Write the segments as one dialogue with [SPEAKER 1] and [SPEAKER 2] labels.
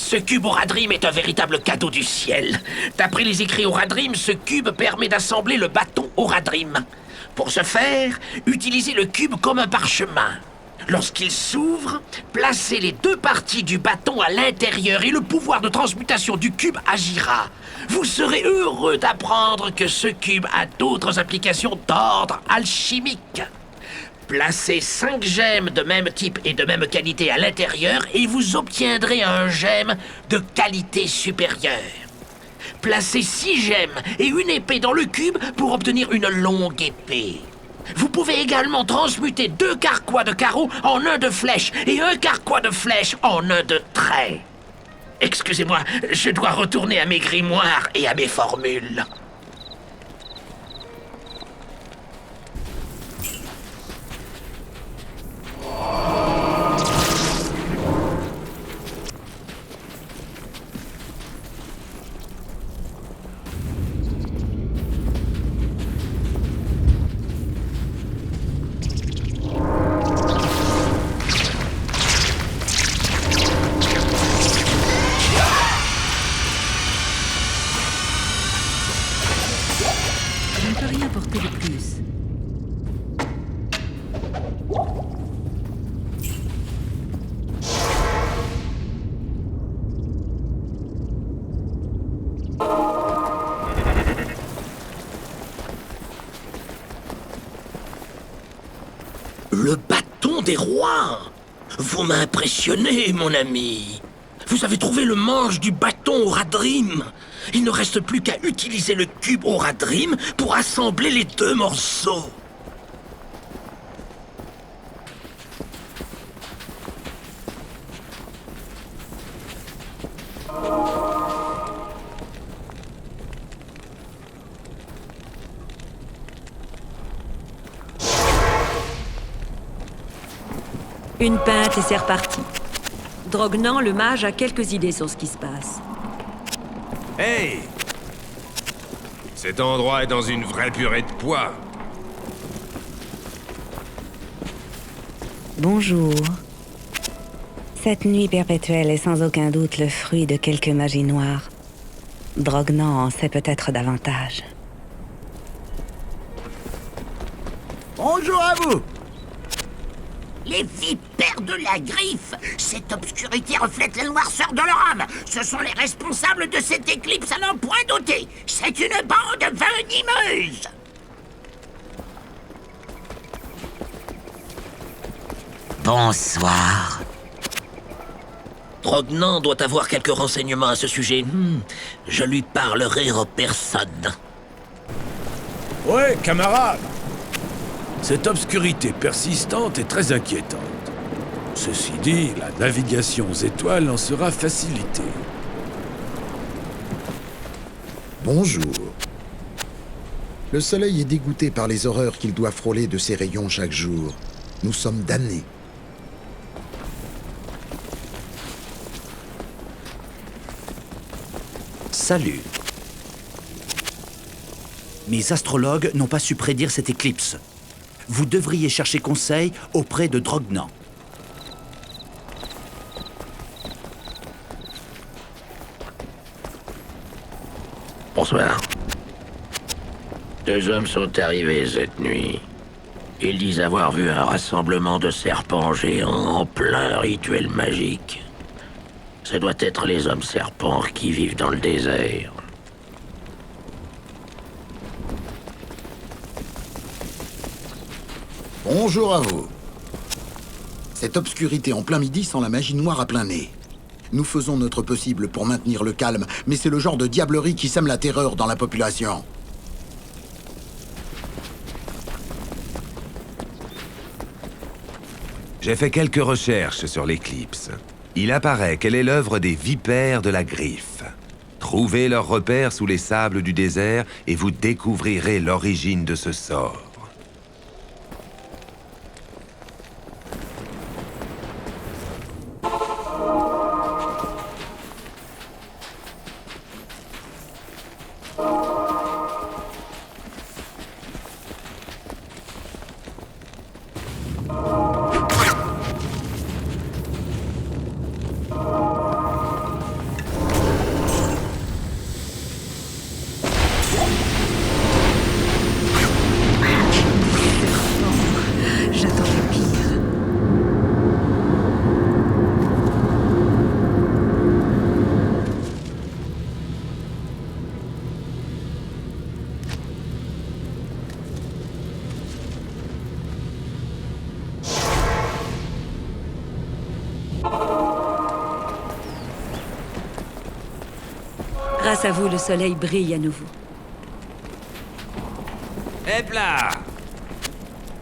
[SPEAKER 1] Ce cube Oradrim est un véritable cadeau du ciel. D'après les écrits Oradrim, ce cube permet d'assembler le bâton Oradrim. Pour ce faire, utilisez le cube comme un parchemin. Lorsqu'il s'ouvre, placez les deux parties du bâton à l'intérieur et le pouvoir de transmutation du cube agira. Vous serez heureux d'apprendre que ce cube a d'autres applications d'ordre alchimique. Placez 5 gemmes de même type et de même qualité à l'intérieur et vous obtiendrez un gemme de qualité supérieure. Placez 6 gemmes et une épée dans le cube pour obtenir une longue épée. Vous pouvez également transmuter 2 carquois de carreaux en un de flèche et un carquois de flèche en un de trait. Excusez-moi, je dois retourner à mes grimoires et à mes formules.
[SPEAKER 2] Je ne peux rien porter de plus.
[SPEAKER 1] Le bâton des rois! Vous m'impressionnez, mon ami. Vous avez trouvé le manche du bâton Oradrim. Il ne reste plus qu'à utiliser le cube Oradrim pour assembler les 2 morceaux.
[SPEAKER 2] Une pinte et c'est reparti. Drognan, le mage, a quelques idées sur ce qui se passe.
[SPEAKER 3] Hey! Cet endroit est dans une vraie purée de pois.
[SPEAKER 4] Bonjour. Cette nuit perpétuelle est sans aucun doute le fruit de quelque magie noire. Drognan en sait peut-être davantage.
[SPEAKER 5] Bonjour à vous!
[SPEAKER 6] Les vipères de la griffe! Cette obscurité reflète la noirceur de leur âme! Ce sont les responsables de cette éclipse à n'en point douter! C'est une bande venimeuse!
[SPEAKER 1] Bonsoir. Drognan doit avoir quelques renseignements à ce sujet. Je lui parlerai en personne.
[SPEAKER 7] Ouais, camarade! Cette obscurité persistante est très inquiétante. Ceci dit, la navigation aux étoiles en sera facilitée.
[SPEAKER 5] Bonjour. Le soleil est dégoûté par les horreurs qu'il doit frôler de ses rayons chaque jour. Nous sommes damnés.
[SPEAKER 8] Salut. Mes astrologues n'ont pas su prédire cette éclipse. Vous devriez chercher conseil auprès de Drognan.
[SPEAKER 1] Bonsoir. 2 hommes sont arrivés cette nuit. Ils disent avoir vu un rassemblement de serpents géants en plein rituel magique. Ce doit être les hommes serpents qui vivent dans le désert.
[SPEAKER 5] Bonjour à vous. Cette obscurité en plein midi sent la magie noire à plein nez. Nous faisons notre possible pour maintenir le calme, mais c'est le genre de diablerie qui sème la terreur dans la population.
[SPEAKER 3] J'ai fait quelques recherches sur l'éclipse. Il apparaît qu'elle est l'œuvre des vipères de la griffe. Trouvez leurs repères sous les sables du désert et vous découvrirez l'origine de ce sort.
[SPEAKER 2] Grâce à vous, le soleil brille à nouveau.
[SPEAKER 3] Hep là!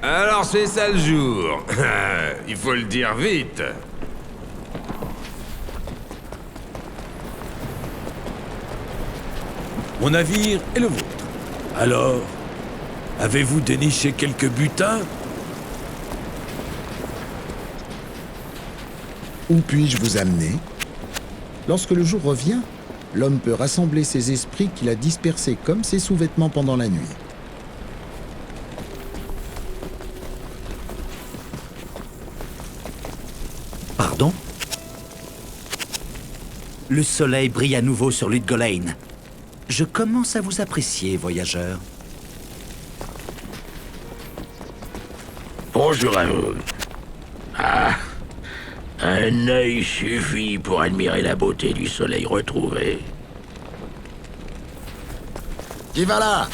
[SPEAKER 3] Alors c'est ça le jour. Il faut le dire vite.
[SPEAKER 7] Mon navire est le vôtre. Alors, avez-vous déniché quelques butins?
[SPEAKER 5] Où puis-je vous amener? Lorsque le jour revient, l'homme peut rassembler ses esprits qu'il a dispersés comme ses sous-vêtements pendant la nuit.
[SPEAKER 8] Pardon? Le soleil brille à nouveau sur Ludgolain. Je commence à vous apprécier, voyageur.
[SPEAKER 1] Bonjour à vous. Ah, un œil suffit pour admirer la beauté du soleil retrouvé.
[SPEAKER 5] Qui va là?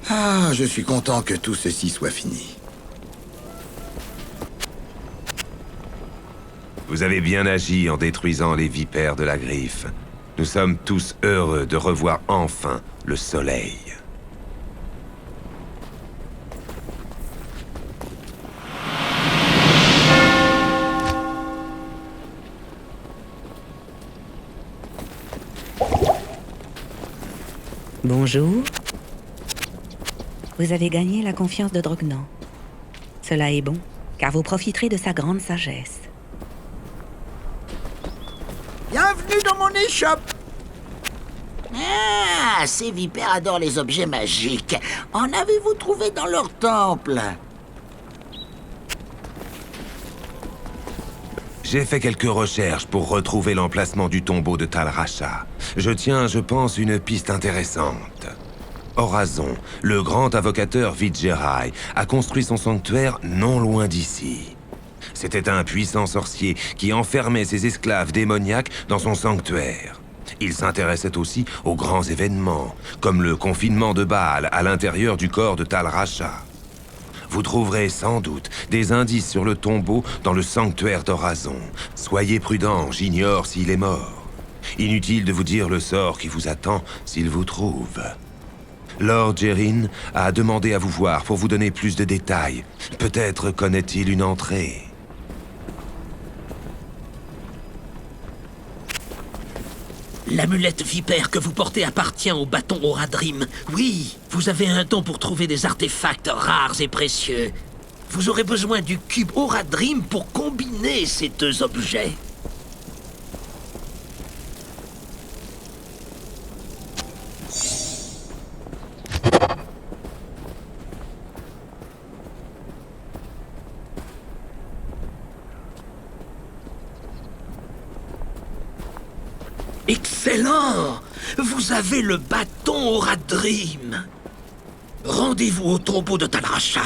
[SPEAKER 5] Ah, je suis content que tout ceci soit fini.
[SPEAKER 3] Vous avez bien agi en détruisant les vipères de la griffe. Nous sommes tous heureux de revoir enfin le soleil.
[SPEAKER 4] Bonjour. Vous avez gagné la confiance de Drognan. Cela est bon, car vous profiterez de sa grande sagesse.
[SPEAKER 6] Bienvenue dans mon échoppe. Ah, ces vipères adorent les objets magiques. En avez-vous trouvé dans leur temple?
[SPEAKER 3] J'ai fait quelques recherches pour retrouver l'emplacement du tombeau de Tal Rasha. Je tiens, je pense, une piste intéressante. Horazon, le grand avocateur Vidgerai, a construit son sanctuaire non loin d'ici. C'était un puissant sorcier qui enfermait ses esclaves démoniaques dans son sanctuaire. Il s'intéressait aussi aux grands événements, comme le confinement de Baal à l'intérieur du corps de Tal Rasha. Vous trouverez sans doute des indices sur le tombeau dans le sanctuaire d'Horazon. Soyez prudent, j'ignore s'il est mort. Inutile de vous dire le sort qui vous attend s'il vous trouve. Lord Jerryn a demandé à vous voir pour vous donner plus de détails. Peut-être connaît-il une entrée.
[SPEAKER 1] L'amulette vipère que vous portez appartient au bâton Horadrim. Oui, vous avez un don pour trouver des artefacts rares et précieux. Vous aurez besoin du cube Horadrim pour combiner ces deux objets. Excellent! Vous avez le bâton Horadrim. Rendez-vous au tombeau de Tal Rasha.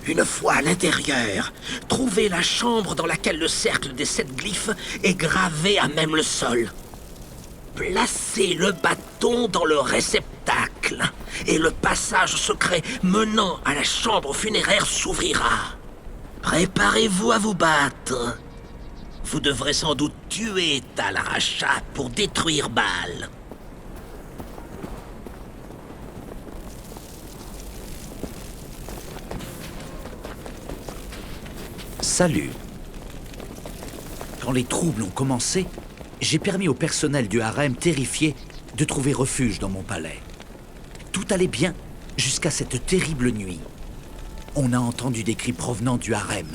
[SPEAKER 1] Une fois à l'intérieur, trouvez la chambre dans laquelle le cercle des 7 glyphes est gravé à même le sol. Placez le bâton dans le réceptacle et le passage secret menant à la chambre funéraire s'ouvrira. Préparez-vous à vous battre. Vous devrez sans doute tuer Tal Rasha pour détruire Baal.
[SPEAKER 8] Salut. Quand les troubles ont commencé, j'ai permis au personnel du harem terrifié de trouver refuge dans mon palais. Tout allait bien jusqu'à cette terrible nuit. On a entendu des cris provenant du harem.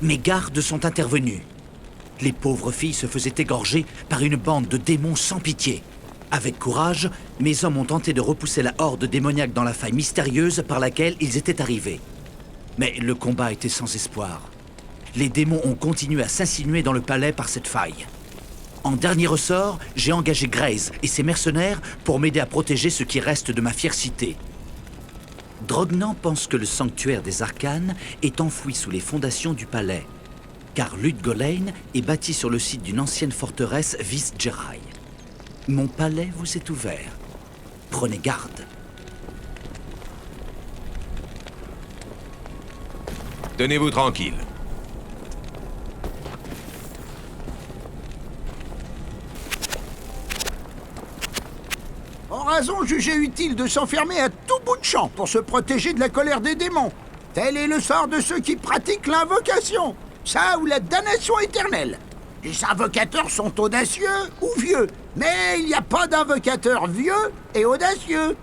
[SPEAKER 8] Mes gardes sont intervenus. Les pauvres filles se faisaient égorger par une bande de démons sans pitié. Avec courage, mes hommes ont tenté de repousser la horde démoniaque dans la faille mystérieuse par laquelle ils étaient arrivés. Mais le combat était sans espoir. Les démons ont continué à s'insinuer dans le palais par cette faille. En dernier ressort, j'ai engagé Graze et ses mercenaires pour m'aider à protéger ce qui reste de ma fière cité. Drognan pense que le sanctuaire des arcanes est enfoui sous les fondations du palais, car Ludgolain est bâti sur le site d'une ancienne forteresse Vidgerai. Mon palais vous est ouvert. Prenez garde.
[SPEAKER 3] Tenez-vous tranquille.
[SPEAKER 9] Horazon jugeait utile de s'enfermer à tout bout de champ pour se protéger de la colère des démons. Tel est le sort de ceux qui pratiquent l'invocation. Ça ou la damnation éternelle. Les invocateurs sont audacieux ou vieux. Mais il n'y a pas d'invocateurs vieux et audacieux.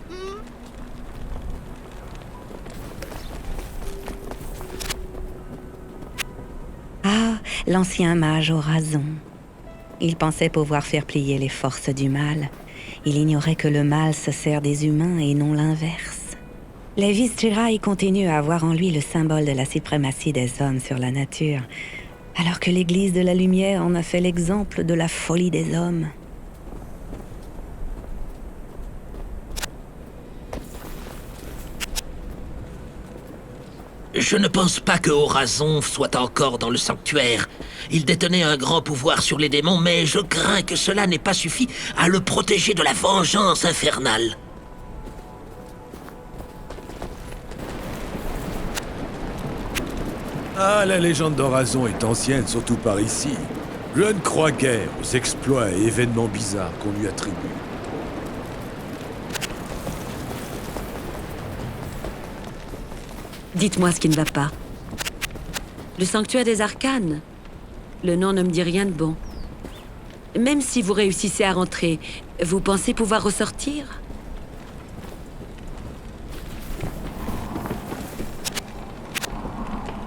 [SPEAKER 4] Ah, l'ancien mage Horazon. Il pensait pouvoir faire plier les forces du mal. Il ignorait que le mal se sert des humains et non l'inverse. Les Vizjira continuent à avoir en lui le symbole de la suprématie des hommes sur la nature, alors que l'Église de la Lumière en a fait l'exemple de la folie des hommes.
[SPEAKER 1] Je ne pense pas que Horazon soit encore dans le sanctuaire. Il détenait un grand pouvoir sur les démons, mais je crains que cela n'ait pas suffi à le protéger de la vengeance infernale.
[SPEAKER 7] Ah, la légende d'Horazon est ancienne, surtout par ici. Je ne crois guère aux exploits et événements bizarres qu'on lui attribue.
[SPEAKER 2] Dites-moi ce qui ne va pas. Le sanctuaire des arcanes. Le nom ne me dit rien de bon. Même si vous réussissez à rentrer, vous pensez pouvoir ressortir?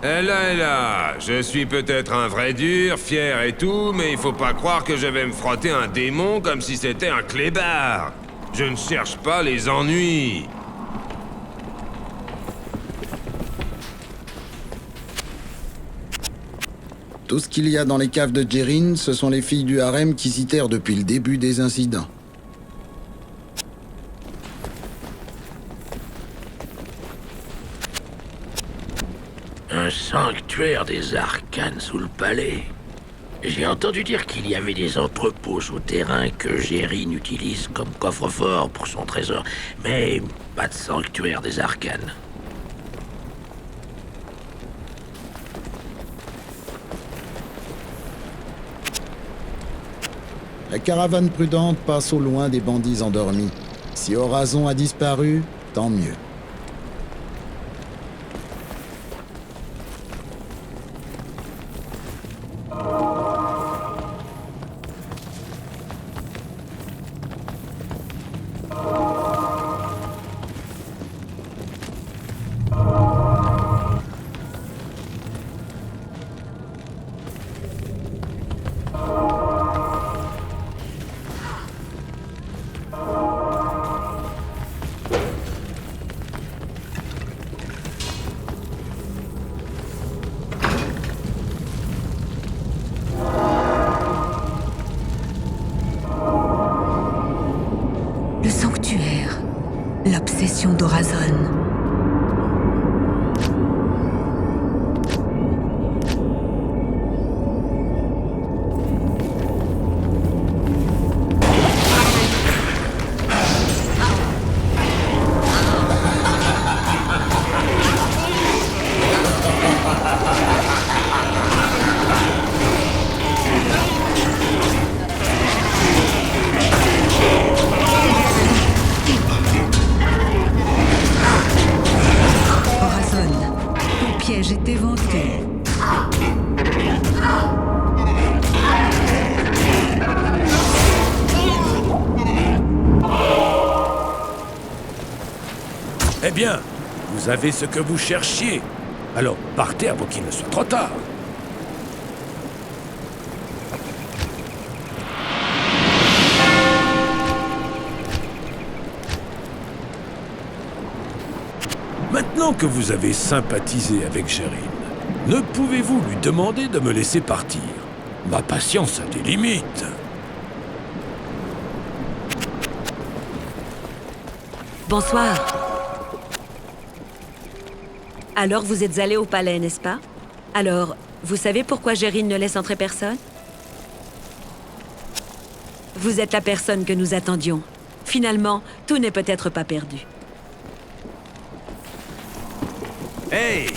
[SPEAKER 3] Là, je suis peut-être un vrai dur, fier et tout, mais il faut pas croire que je vais me frotter un démon comme si c'était un clébard. Je ne cherche pas les ennuis.
[SPEAKER 5] Tout ce qu'il y a dans les caves de Jerrin, ce sont les filles du harem qui s'y terrent depuis le début des incidents.
[SPEAKER 1] Un sanctuaire des arcanes sous le palais. J'ai entendu dire qu'il y avait des entrepôts souterrains que Jerrin utilise comme coffre-fort pour son trésor, mais pas de sanctuaire des arcanes.
[SPEAKER 5] La caravane prudente passe au loin des bandits endormis. Si Horazon a disparu, tant mieux.
[SPEAKER 10] Le sanctuaire. L'obsession d'Horazon. J'ai éventé.
[SPEAKER 7] Eh bien, vous avez ce que vous cherchiez. Alors, partez avant qu'il ne soit trop tard. Maintenant que vous avez sympathisé avec Jerrin, ne pouvez-vous lui demander de me laisser partir? Ma patience a des limites.
[SPEAKER 2] Bonsoir. Alors vous êtes allé au palais, n'est-ce pas? Alors, vous savez pourquoi Jerrin ne laisse entrer personne? Vous êtes la personne que nous attendions. Finalement, tout n'est peut-être pas perdu.
[SPEAKER 3] Hey!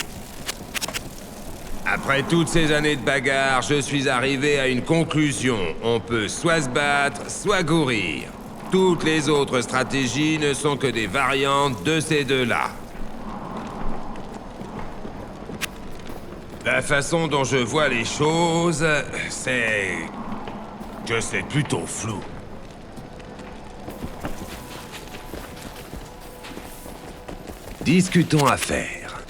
[SPEAKER 3] Après toutes ces années de bagarre, je suis arrivé à une conclusion. On peut soit se battre, soit courir. Toutes les autres stratégies ne sont que des variantes de ces deux-là. La façon dont je vois les choses, c'est... que c'est plutôt flou. Discutons affaires.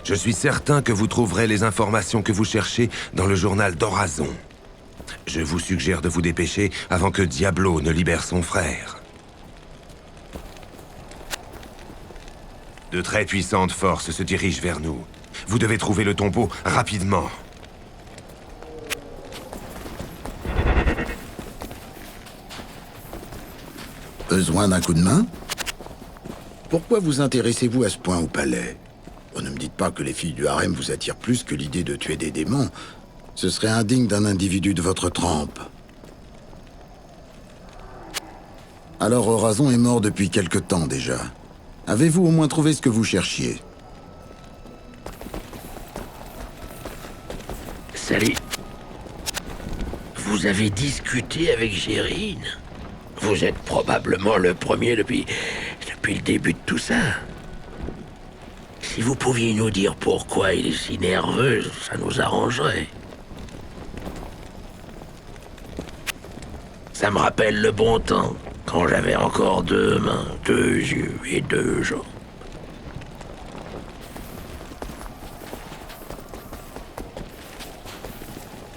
[SPEAKER 3] Je suis certain que vous trouverez les informations que vous cherchez dans le journal d'Horazon. Je vous suggère de vous dépêcher avant que Diablo ne libère son frère. De très puissantes forces se dirigent vers nous. Vous devez trouver le tombeau rapidement.
[SPEAKER 5] Besoin d'un coup de main? Pourquoi vous intéressez-vous à ce point au palais? Oh, ne me dites pas que les filles du harem vous attirent plus que l'idée de tuer des démons. Ce serait indigne d'un individu de votre trempe. Alors Horazon est mort depuis quelque temps déjà. Avez-vous au moins trouvé ce que vous cherchiez?
[SPEAKER 1] Salut. Vous avez discuté avec Gérine? Vous êtes probablement le premier depuis le début de tout ça. Si vous pouviez nous dire pourquoi il est si nerveux, ça nous arrangerait. Ça me rappelle le bon temps, quand j'avais encore 2 mains, 2 yeux et 2 jambes.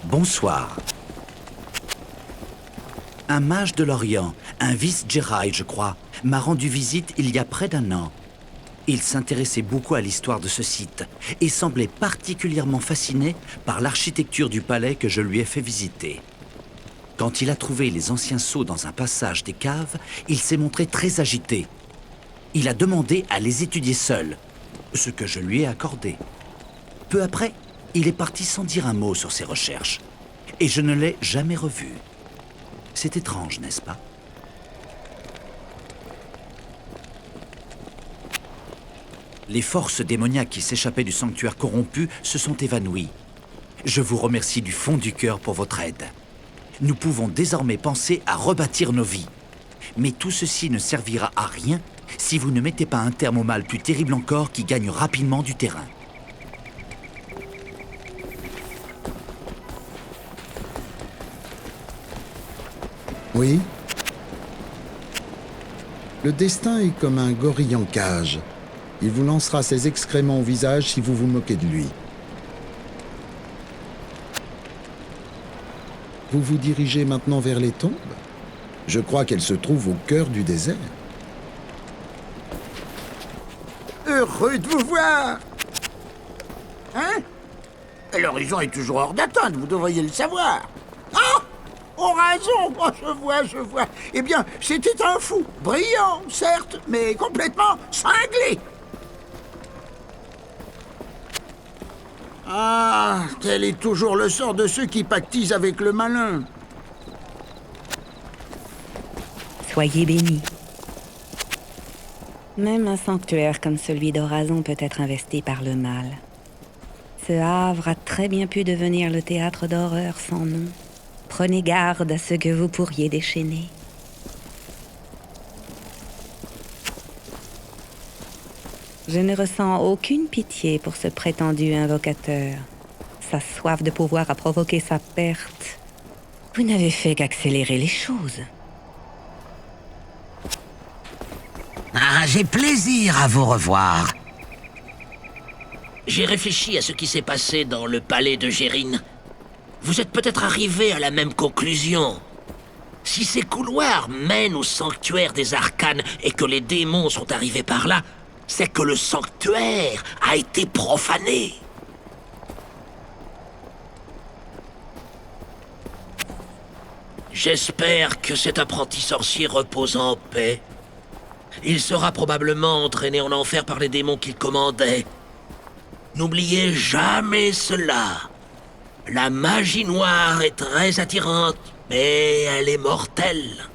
[SPEAKER 8] Bonsoir. Un mage de l'Orient, un vice-Jedi, je crois, m'a rendu visite il y a près d'1 an. Il s'intéressait beaucoup à l'histoire de ce site et semblait particulièrement fasciné par l'architecture du palais que je lui ai fait visiter. Quand il a trouvé les anciens sceaux dans un passage des caves, il s'est montré très agité. Il a demandé à les étudier seul, ce que je lui ai accordé. Peu après, il est parti sans dire un mot sur ses recherches, et je ne l'ai jamais revu. C'est étrange, n'est-ce pas? Les forces démoniaques qui s'échappaient du sanctuaire corrompu se sont évanouies. Je vous remercie du fond du cœur pour votre aide. Nous pouvons désormais penser à rebâtir nos vies. Mais tout ceci ne servira à rien si vous ne mettez pas un terme au mal plus terrible encore qui gagne rapidement du terrain.
[SPEAKER 5] Oui? Le destin est comme un gorille en cage. Il vous lancera ses excréments au visage si vous vous moquez de lui. Vous vous dirigez maintenant vers les tombes? Je crois qu'elles se trouvent au cœur du désert.
[SPEAKER 9] Heureux de vous voir! Hein? L'horizon est toujours hors d'atteinte, vous devriez le savoir. Ah! Horazon! Oh, je vois. Eh bien, c'était un fou. Brillant, certes, mais complètement cinglé. Ah, tel est toujours le sort de ceux qui pactisent avec le malin.
[SPEAKER 4] Soyez bénis. Même un sanctuaire comme celui d'Horazon peut être investi par le mal. Ce havre a très bien pu devenir le théâtre d'horreur sans nom. Prenez garde à ce que vous pourriez déchaîner. Je ne ressens aucune pitié pour ce prétendu invocateur. Sa soif de pouvoir a provoqué sa perte. Vous n'avez fait qu'accélérer les choses.
[SPEAKER 6] Ah, j'ai plaisir à vous revoir.
[SPEAKER 1] J'ai réfléchi à ce qui s'est passé dans le palais de Gérine. Vous êtes peut-être arrivé à la même conclusion. Si ces couloirs mènent au sanctuaire des arcanes et que les démons sont arrivés par là, c'est que le sanctuaire a été profané. J'espère que cet apprenti sorcier repose en paix. Il sera probablement entraîné en enfer par les démons qu'il commandait. N'oubliez jamais cela. La magie noire est très attirante, mais elle est mortelle.